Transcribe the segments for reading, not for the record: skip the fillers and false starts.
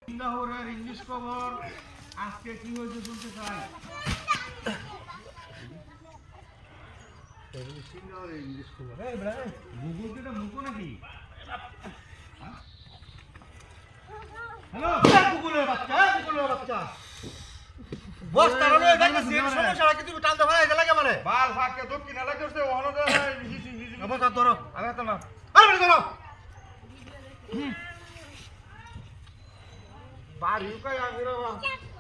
সিঙ্গাপুরের ইংলিশ খবর আজকে কি হয়েছে শুনতে চাই। সিঙ্গাপুরের ইংলিশ খবর গুগল কি এটা মুখো নাকি? হ্যালো গুগলের বাচ্চা, গুগলের বাচ্চা বস তারলে এটা কি সমস্যা কি তুমি টানতে পারে এটা লাগে মানে বাল ফাকে তো কিনা লাগছে ওহনো দে হিসি হিসি অবস্থা ধরো আরে তো না আরে ধরো বাড়ি কই আগিরা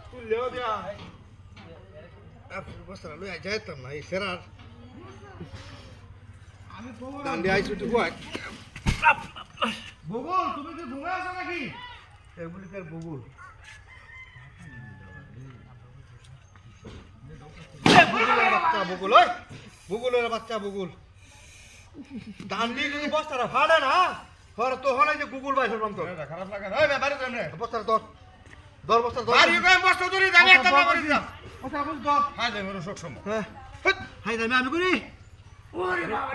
তুই লেও দিয়া বসরা লই যাইতাম না এই সেরার আমি খবর দান্ডি আইছি তুই কই বগুল তুমি কি ঘুমায় আছো নাকি এগুলি কার বগুল বগুলের বাচ্চা বগুল ওই বগুলের বাচ্চা বগুল দান্ডি যদি বস্তাটা ফাড়ে না হর তো হলে যে গুগল ভাই ফেলবাম তো খারাপ লাগে ওই বাইরে যান রে বস্তাটা দর বস্তা দর বাড়ি কই বস্তা ধরি আমি একটা না করে দিলাম ওটা বুঝ দর হাই দে মোর শোক সম হ্যাঁ হাই দে আমি করি ওরে বাবা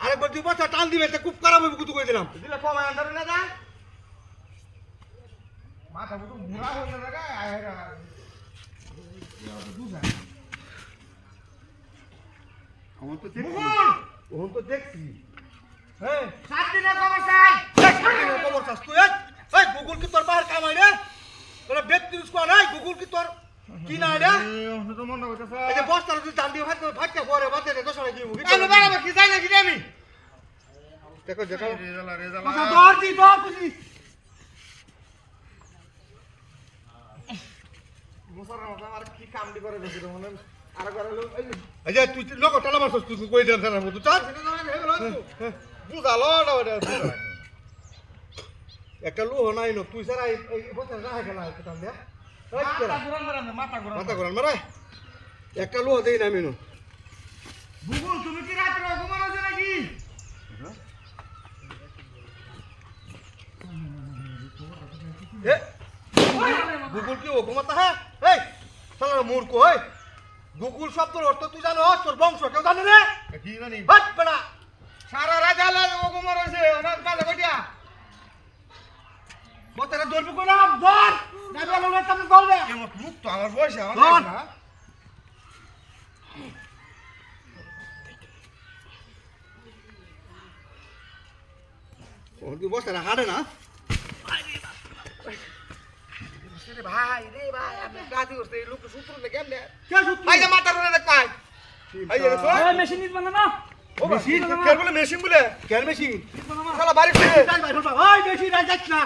আরে বড় বস্তা টান দিবে তে খুব খারাপ হবে কুতু কই দিলাম দিলে কমায় আন্দার না দা মাথা বুটু মুড়া হই না লাগা আহেরা বুঝা আমার তো দেখছি ওহন তো দেখছি হ্যাঁ 7 দিনের খবর চাই 7 দিনের খবর চাস তুই এই গুগল কি তোর বাহির কামাই রে তোরা ব্যক্তি ইউজ কর নাই গুগল কি তোর কি না রে ওহন তো মন হইতাছে এই যে বস্তার যদি দাম দিয়ে ভাইতে পরে বাতে দে দশরে কি মুখি আমি বাবা কি যাই না কি আমি দেখো দেখো রেজালা কথা দর দি দর খুশি মোসার আমার কি কাম দি করে দেখি মনে আর করে এই যে তুই লোক টালা মারছস তুই কই দিলাম জানার মতো চল বুঝালো না ওটা একটা লোহ নাই নো তুই সারা এই বছর রাখা গেল কোথাও দে মাথা ঘুরান মারে একটা লোহ দেই না আমি নো বুবুল তুমি কি রাতে ঘুমানো আছে নাকি এ বুবুল কি ও ঘুমাতা হ্যাঁ এই শালা মূর্খ এই গুগল শব্দের অর্থ তুই জানো তোর বংশ কেউ জানে রে কি জানি বাট বড়া সারা রাত আলা ওগমর হইছে ওনার কাছে কইয়া বতরা দরবি কইলাম দর না বলে তুমি বলবে এমন মুখ তো আমার বয়সে আমার না ওর কি বসরা হাড়ে না ভাই রে ভাই আমি গাদি করতে লোক সূত্র না কেমনে কে সূত্র ভাই মাথার উপরে দেখ ভাই এই যে ওই মেশিন নিত বানা না ও মেশিন কে বলে মেশিন বলে কেন মেশিন শালা বাড়ি করে যাই ভাই ওই মেশিন আই যাচ্ছ না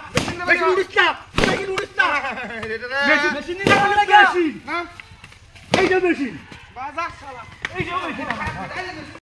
মেশিন উড়িস না মেশিন নিতে বলে মেশিন হ্যাঁ এই যে মেশিন বাজার শালা এই যে মেশিন